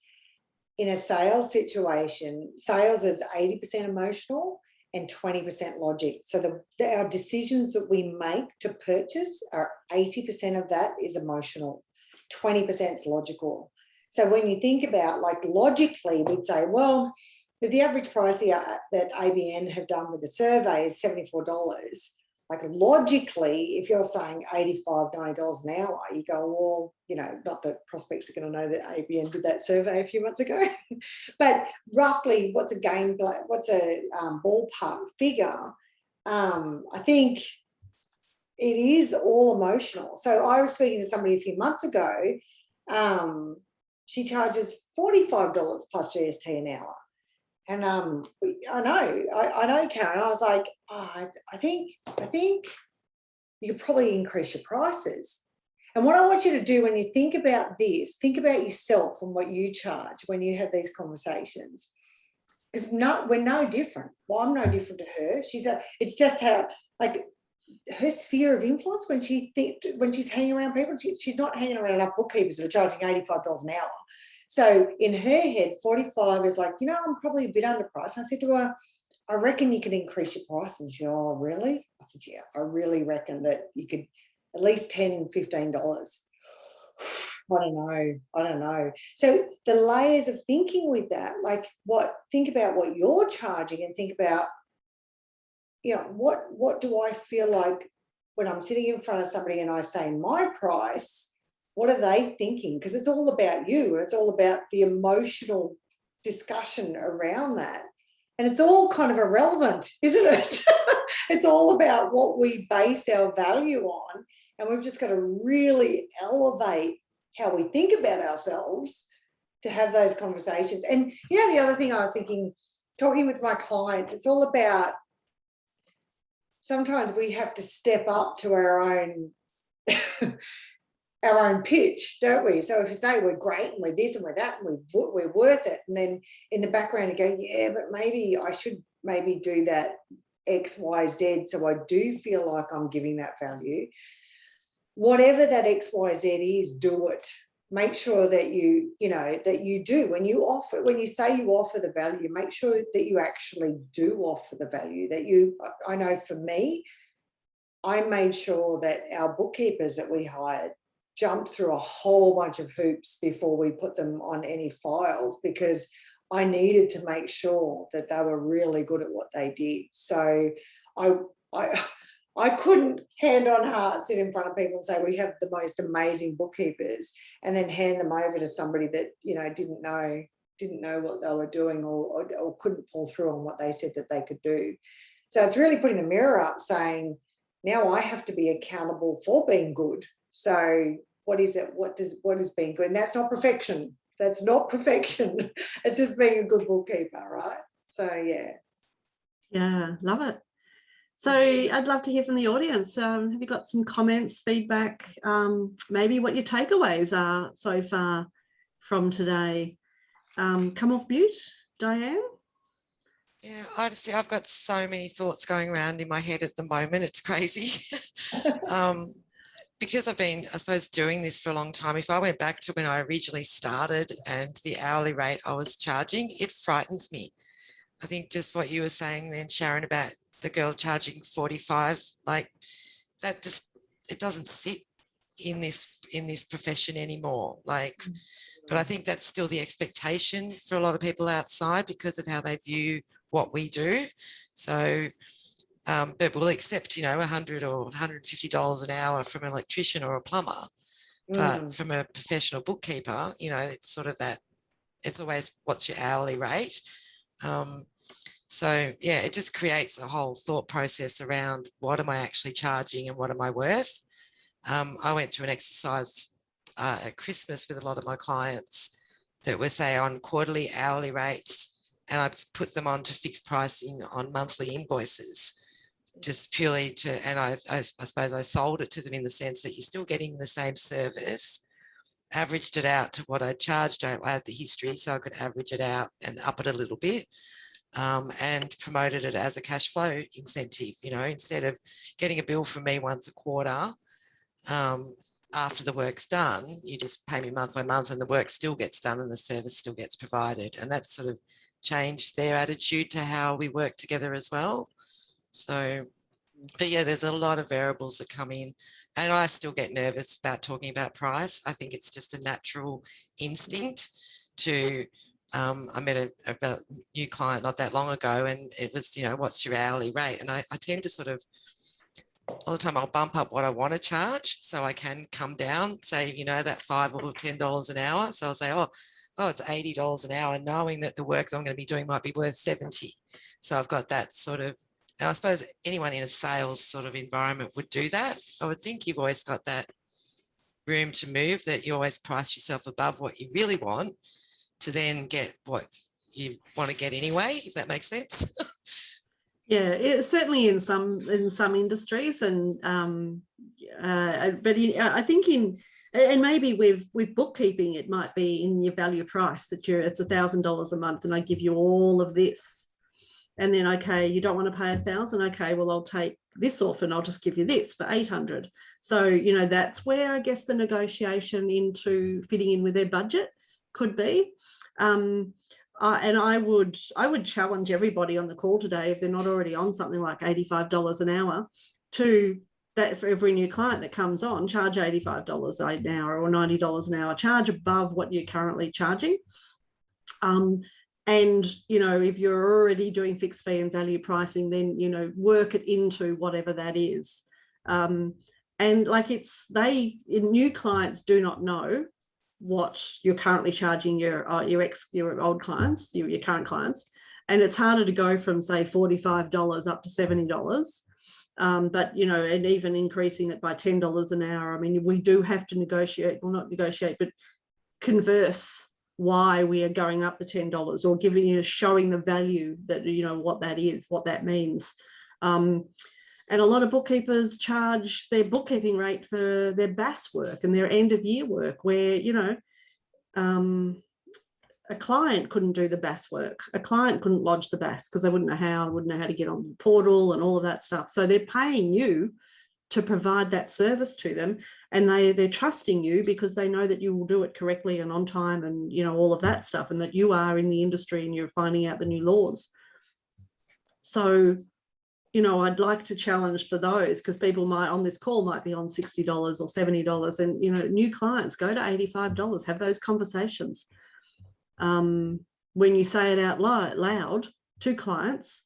in a sales situation, sales is 80% emotional and 20% logic. So our decisions that we make to purchase are 80% of that is emotional, 20% is logical. So when you think about, like, logically, we'd say, well, if the average price that ABN have done with the survey is $74, like logically, if you're saying $85, $90 an hour, you go, well, you know, not that prospects are going to know that ABN did that survey a few months ago, but roughly what's a ballpark figure? I think it is all emotional. So I was speaking to somebody a few months ago. She charges $45 plus GST an hour. And I know, Karen. I was like, oh, I think you could probably increase your prices. And what I want you to do when you think about this, think about yourself and what you charge when you have these conversations. Because we're no different. Well, I'm no different to her. It's just how, like, her sphere of influence when she's hanging around people, she's not hanging around enough bookkeepers that are charging $85 an hour. So in her head, 45 is like, you know, I'm probably a bit underpriced. I said to her, I reckon you could increase your price. And she said, oh, really? I said, yeah, I really reckon that you could at least $10, $15. I don't know. So the layers of thinking with that, like think about what you're charging and think about, you know, what do I feel like when I'm sitting in front of somebody and I say my price, what are they thinking? Because it's all about you. It's all about the emotional discussion around that. And it's all kind of irrelevant, isn't it? It's all about what we base our value on. And we've just got to really elevate how we think about ourselves to have those conversations. And, you know, the other thing I was thinking, talking with my clients, it's all about sometimes we have to step up to our own our own pitch, don't we? So if you say we're great and we're this and we're that and we're worth it, and then in the background you go, yeah, but maybe I should do that X, Y, Z, so I do feel like I'm giving that value. Whatever that X, Y, Z is, do it. Make sure that you do. When you say you offer the value, make sure that you actually do offer the value. I know for me, I made sure that our bookkeepers that we hired jumped through a whole bunch of hoops before we put them on any files, because I needed to make sure that they were really good at what they did. So I couldn't, hand on heart, sit in front of people and say we have the most amazing bookkeepers and then hand them over to somebody that, you know, didn't know what they were doing or couldn't pull through on what they said that they could do. So it's really putting the mirror up saying, now I have to be accountable for being good. So what is it? What is being good? And that's not perfection. That's not perfection. It's just being a good bookkeeper, right? So yeah. Yeah, love it. So I'd love to hear from the audience. Have you got some comments, feedback, maybe what your takeaways are so far from today? Come off mute, Diane. Yeah, honestly, I've got so many thoughts going around in my head at the moment. It's crazy. Because I've been, I suppose, doing this for a long time, if I went back to when I originally started and the hourly rate I was charging, it frightens me. I think just what you were saying then, Sharon, about the girl charging 45, like that it doesn't sit in this profession anymore. Like, but I think that's still the expectation for a lot of people outside because of how they view what we do. So, but we'll accept, you know, $100 or $150 an hour from an electrician or a plumber. But from a professional bookkeeper, you know, it's sort of that, it's always what's your hourly rate. So yeah, it just creates a whole thought process around what am I actually charging and what am I worth? I went through an exercise at Christmas with a lot of my clients that were, say, on quarterly hourly rates, and I put them on to fixed pricing on monthly invoices, just purely to, and I suppose I sold it to them in the sense that you're still getting the same service, averaged it out to what I charged. I had the history, so I could average it out and up it a little bit. And promoted it as a cash flow incentive, you know, instead of getting a bill from me once a quarter, after the work's done, you just pay me month by month and the work still gets done and the service still gets provided. And that's sort of changed their attitude to how we work together as well. So, but yeah, there's a lot of variables that come in, and I still get nervous about talking about price. I think it's just a natural instinct to I met a new client not that long ago, and it was, you know, what's your hourly rate? And I tend to sort of, all the time I'll bump up what I want to charge so I can come down, say, you know, that $5 or $10 an hour. So I'll say, oh, it's $80 an hour, knowing that the work that I'm going to be doing might be worth 70. So I've got that sort of, and I suppose anyone in a sales sort of environment would do that. I would think you've always got that room to move, that you always price yourself above what you really want to then get what you want to get anyway, if that makes sense. Yeah, certainly in some industries, and but I think and maybe with bookkeeping, it might be in your value price that it's $1,000 a month, and I give you all of this, and then okay, you don't want to pay $1,000, okay, well I'll take this off and I'll just give you this for $800. So you know, that's where I guess the negotiation into fitting in with their budget could be. And I would challenge everybody on the call today, if they're not already on something like $85 an hour, to that for every new client that comes on, charge $85 an hour or $90 an hour, charge above what you're currently charging. And, you know, if you're already doing fixed fee and value pricing, then, you know, work it into whatever that is. And like new clients do not know what you're currently charging your old clients, your current clients, and it's harder to go from say $45 up to $70. But you know, and even increasing it by $10 an hour. I mean, we do have to negotiate, well, not negotiate, but converse why we are going up the $10 or giving, you know, showing the value that, you know, what that is, what that means. And a lot of bookkeepers charge their bookkeeping rate for their BAS work and their end of year work, where, you know, a client couldn't do the BAS work. A client couldn't lodge the BAS because they wouldn't know how to get on the portal and all of that stuff. So they're paying you to provide that service to them, and they're trusting you because they know that you will do it correctly and on time and, you know, all of that stuff, and that you are in the industry and you're finding out the new laws. So, you know, I'd like to challenge for those, because people on this call might be on $60 or $70, and, you know, new clients, go to $85, have those conversations. When you say it out loud to clients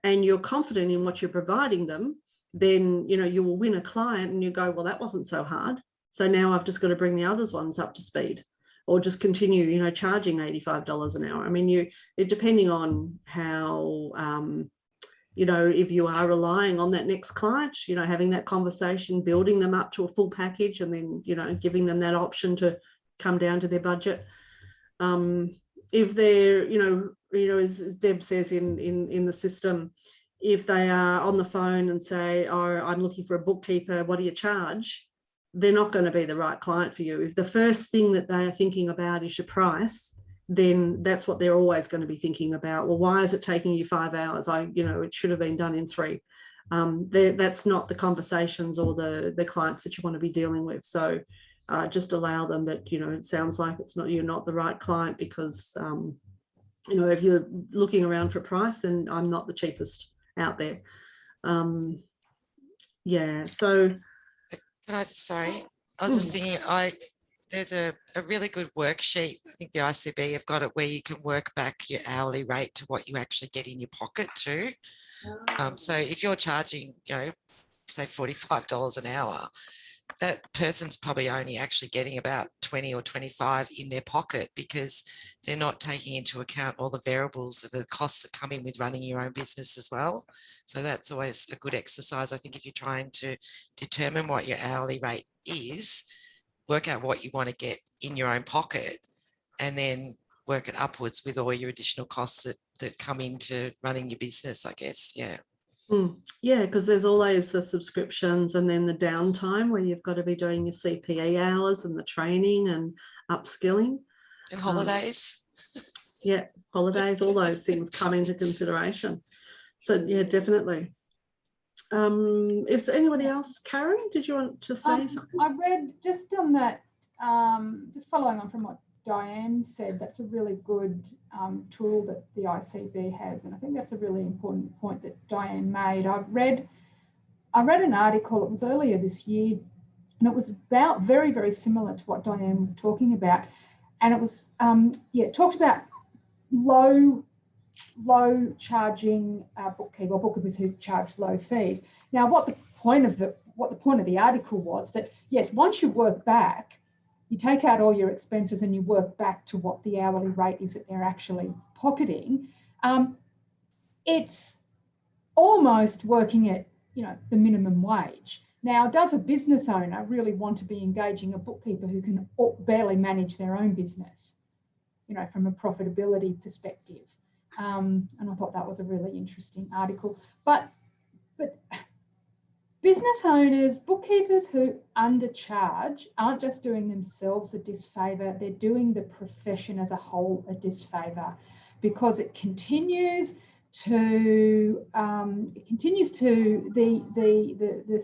and you're confident in what you're providing them, then, you know, you will win a client and you go, well, that wasn't so hard. So now I've just got to bring the other ones up to speed, or just continue, you know, charging $85 an hour. I mean, depending on how, you know, if you are relying on that next client, you know, having that conversation, building them up to a full package, and then, you know, giving them that option to come down to their budget. If they're, you know, as Deb says in the system, if they are on the phone and say, oh, I'm looking for a bookkeeper, what do you charge? They're not going to be the right client for you. If the first thing that they are thinking about is your price, then that's what they're always going to be thinking about. Well, why is it taking you 5 hours? You know, it should have been done in 3. That's not the conversations or the clients that you want to be dealing with. So just allow them that, you know, it sounds like you're not the right client because, you know, if you're looking around for price, then I'm not the cheapest out there. Yeah, so. Sorry, I was just thinking, there's a really good worksheet. I think the ICB have got it, where you can work back your hourly rate to what you actually get in your pocket too. So if you're charging, you know, say $45 an hour, that person's probably only actually getting about 20 or 25 in their pocket, because they're not taking into account all the variables of the costs that come in with running your own business as well. So that's always a good exercise. I think if you're trying to determine what your hourly rate is, work out what you want to get in your own pocket, and then work it upwards with all your additional costs that come into running your business, I guess. Yeah. Yeah, because there's always the subscriptions and then the downtime where you've got to be doing your CPE hours and the training and upskilling. And holidays. Yeah, holidays, all those things come into consideration. So yeah, definitely. Is there anybody else? Karen, did you want to say something? I read just on that, just following on from what Diane said, that's a really good tool that the ICB has, and I think that's a really important point that Diane made. I read an article, it was earlier this year, and it was about very, very similar to what Diane was talking about, and it was it talked about low charging bookkeepers who charge low fees. Now, what the point of the article was that, yes, once you work back, you take out all your expenses and you work back to what the hourly rate is that they're actually pocketing. It's almost working at, the minimum wage. Now, does a business owner really want to be engaging a bookkeeper who can barely manage their own business, from a profitability perspective? And I thought that was a really interesting article. But business owners, bookkeepers who undercharge aren't just doing themselves a disfavour, they're doing the profession as a whole a disfavour, because it continues to the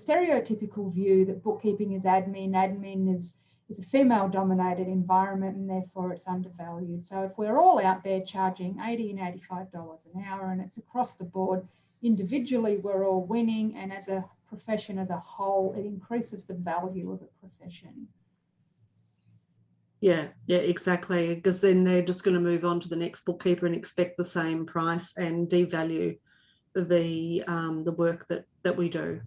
stereotypical view that bookkeeping is admin. Admin is a female dominated environment, and therefore it's undervalued. So if we're all out there charging $80 and $85 an hour, and it's across the board, individually we're all winning, and as a profession as a whole, it increases the value of a profession. Yeah, exactly. Because then they're just going to move on to the next bookkeeper and expect the same price and devalue the work that we do.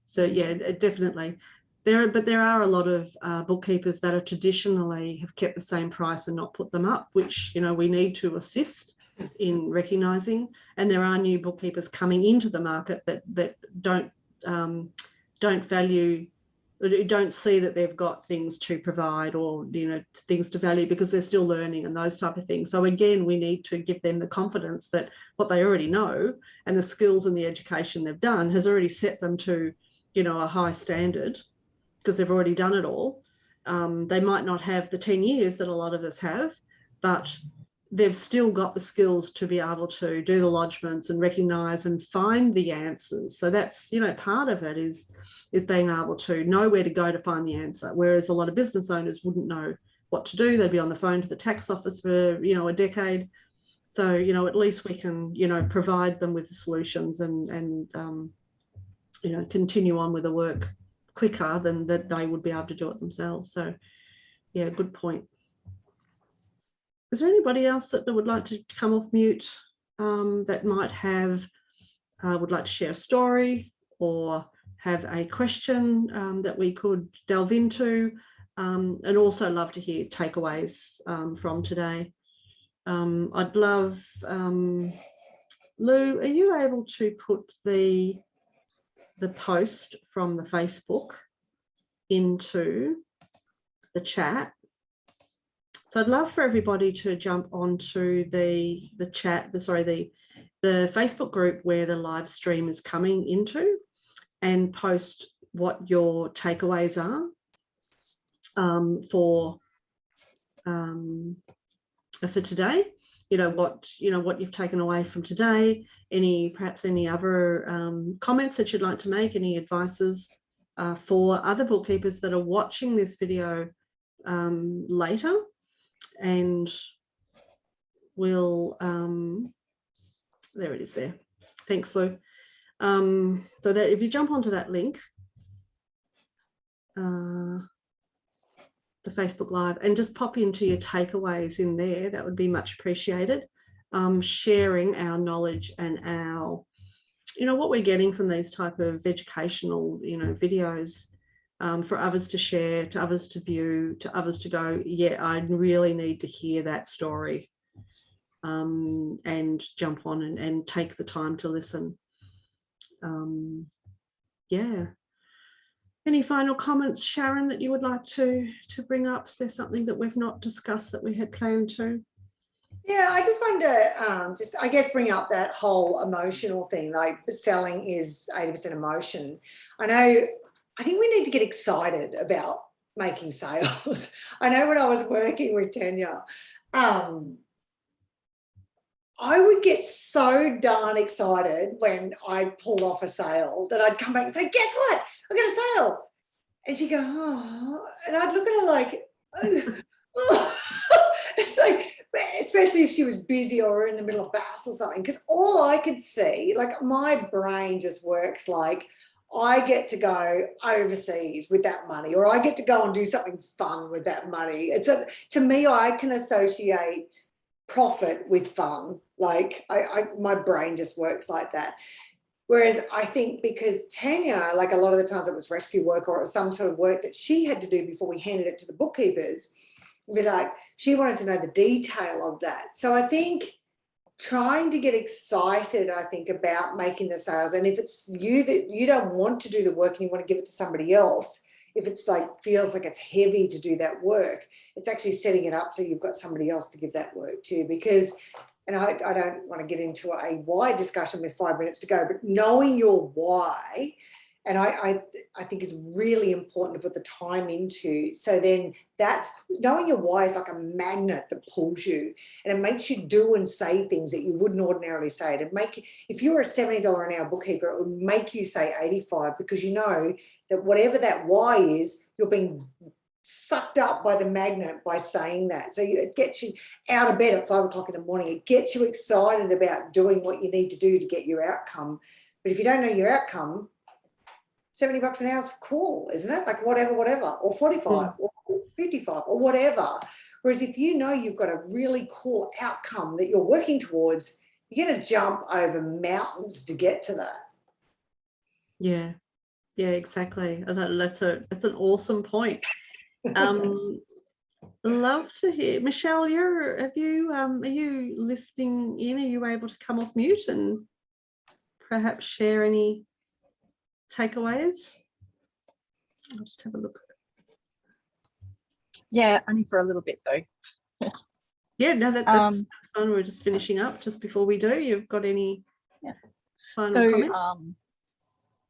So yeah, definitely. There are a lot of bookkeepers that are traditionally have kept the same price and not put them up, which we need to assist in recognising. And there are new bookkeepers coming into the market that don't value, don't see that they've got things to provide or things to value, because they're still learning and those type of things. So again, we need to give them the confidence that what they already know and the skills and the education they've done has already set them to a high standard, because they've already done it all. They might not have the 10 years that a lot of us have, but they've still got the skills to be able to do the lodgements and recognise and find the answers. So that's, part of it is being able to know where to go to find the answer. Whereas a lot of business owners wouldn't know what to do. They'd be on the phone to the tax office for, a decade. So, at least we can, provide them with the solutions and continue on with the work quicker than that they would be able to do it themselves. So yeah, good point. Is there anybody else that would like to come off mute that might have would like to share a story or have a question that we could delve into, and also love to hear takeaways from today? I'd love, Lou, are you able to put the post from the Facebook into the chat? So I'd love for everybody to jump onto the chat, the Facebook group where the live stream is coming into, and post what your takeaways are for today. What you've taken away from today, perhaps any other comments that you'd like to make, any advices for other bookkeepers that are watching this video later. And we'll there it is there. Thanks, Lou. So that if you jump onto that link, the Facebook Live, and just pop into your takeaways in there, that would be much appreciated. Sharing our knowledge and our, what we're getting from these type of educational, videos, for others to share, to others to view, to others to go, yeah, I really need to hear that story, and jump on and take the time to listen. Yeah. Any final comments, Sharon, that you would like to bring up? Is there something that we've not discussed that we had planned to? Yeah, I just wanted to I guess, bring up that whole emotional thing, like selling is 80% emotion. I think we need to get excited about making sales. I know when I was working with Tanya, I would get so darn excited when I pulled off a sale that I'd come back and say, guess what? I got a sale. And she'd go, oh, and I'd look at her like, oh. It's like, especially if she was busy or in the middle of baths or something, because all I could see, like my brain just works like I get to go overseas with that money, or I get to go and do something fun with that money. To me, I can associate profit with fun. Like my brain just works like that. Whereas I think because Tanya, like a lot of the times it was rescue work or some sort of work that she had to do before we handed it to the bookkeepers, but like she wanted to know the detail of that. So I think trying to get excited, I think, about making the sales. And if it's you that you don't want to do the work and you want to give it to somebody else, if it's like feels like it's heavy to do that work, it's actually setting it up so you've got somebody else to give that work to. Because, and I don't want to get into a why discussion with 5 minutes to go, but knowing your why, and I think is really important to put the time into. So then that's knowing your why is like a magnet that pulls you, and it makes you do and say things that you wouldn't ordinarily say. It'd make, if you're a $70 an hour bookkeeper, it would make you say 85, because you know that whatever that why is, you're being sucked up by the magnet by saying that. So it gets you out of bed at 5 o'clock in the morning. It gets you excited about doing what you need to do to get your outcome. But if you don't know your outcome, $70 an hour is cool, isn't it? Like whatever, or 45 or 55 or whatever. Whereas if you know you've got a really cool outcome that you're working towards, you're going to jump over mountains to get to that. Yeah, exactly. And that's an awesome point. Love to hear, Michelle. Are you listening in? Are you able to come off mute and perhaps share any takeaways? I'll just have a look. Yeah, only for a little bit though. Yeah, no, that's fun. We're just finishing up just before we do. You've got any final comments?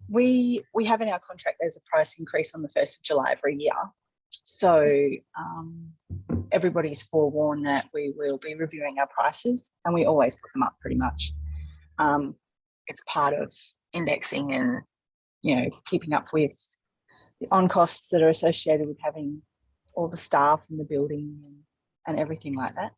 We have in our contract there's a price increase on the 1st of July every year. So everybody's forewarned that we will be reviewing our prices, and we always put them up pretty much. It's part of indexing and, you know, keeping up with the on costs that are associated with having all the staff in the building and everything like that.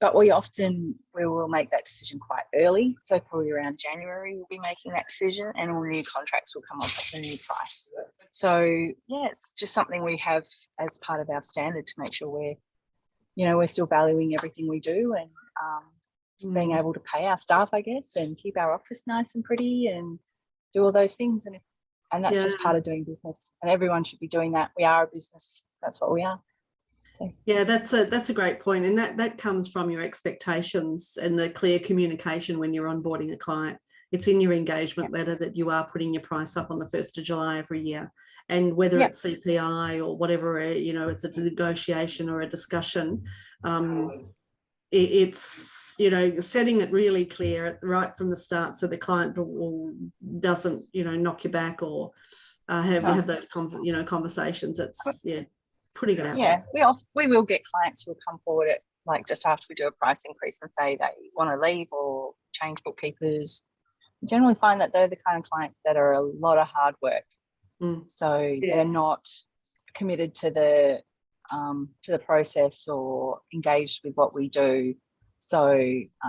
But we will make that decision quite early. So probably around January, we'll be making that decision, and all new contracts will come up at the new price. So yeah, it's just something we have as part of our standard to make sure we're still valuing everything we do, and being able to pay our staff, I guess, and keep our office nice and pretty and do all those things. And that's just part of doing business, and everyone should be doing that. We are a business. That's what we are. So. Yeah, that's a great point, and that comes from your expectations and the clear communication when you're onboarding a client. It's in your engagement letter that you are putting your price up on the 1st of July every year, and whether it's CPI or whatever, it's a negotiation or a discussion. It's setting it really clear right from the start, so the client doesn't knock you back or have those conversations. It's putting it out. Yeah, we will get clients who will come forward at like just after we do a price increase and say they want to leave or change bookkeepers. We generally find that they're the kind of clients that are a lot of hard work. So they're not committed to the process or engaged with what we do. So we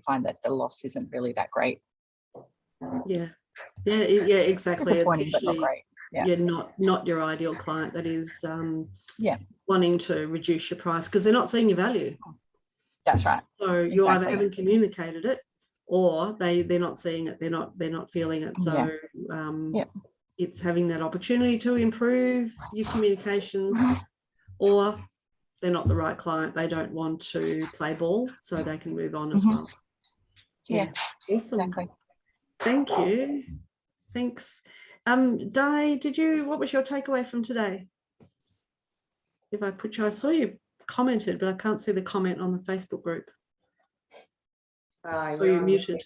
find that the loss isn't really that great. Yeah, exactly. Disappointing, it's but not great. Not your ideal client that is wanting to reduce your price because they're not seeing your value. That's right. So you either haven't communicated it, or they're not seeing it, they're not feeling it. So it's having that opportunity to improve your communications, or they're not the right client, they don't want to play ball, so they can move on as well. Awesome. Exactly. Thank you. Thanks. Di, what was your takeaway from today? I saw you commented, but I can't see the comment on the Facebook group. You're muted.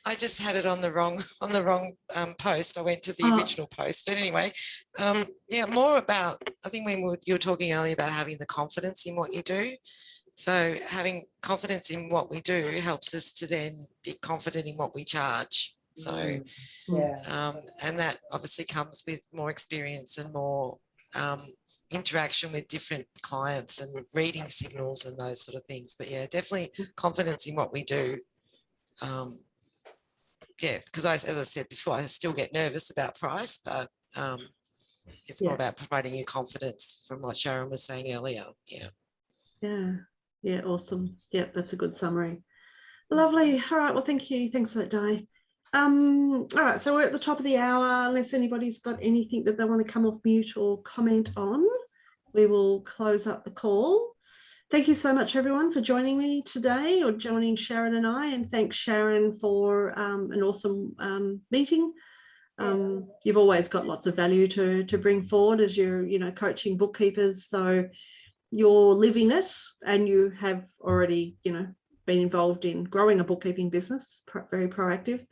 I just had it on the wrong post. I went to the original post, but anyway, more about, I think when you were talking earlier about having the confidence in what you do. So having confidence in what we do helps us to then be confident in what we charge. So, and that obviously comes with more experience and more interaction with different clients and reading signals and those sort of things. But yeah, definitely confidence in what we do. Because as I said before, I still get nervous about price, but it's more about providing you confidence from what Sharon was saying earlier. Yeah, awesome. Yeah, that's a good summary. Lovely. All right, well, thank you. Thanks for that, Di. All right, so we're at the top of the hour. Unless anybody's got anything that they want to come off mute or comment on, we will close up the call. Thank you so much, everyone, for joining me today, or joining Sharon and I, and thanks, Sharon, for an awesome meeting. You've always got lots of value to bring forward as you're, coaching bookkeepers. So you're living it, and you have already, been involved in growing a bookkeeping business, very proactive.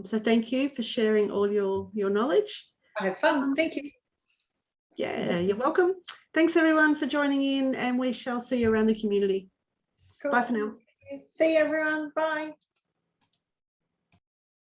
So thank you for sharing all your knowledge. I had fun. Thank you. Yeah, you're welcome. Thanks everyone for joining in, and we shall see you around the community. Cool. Bye for now. See you, everyone. Bye.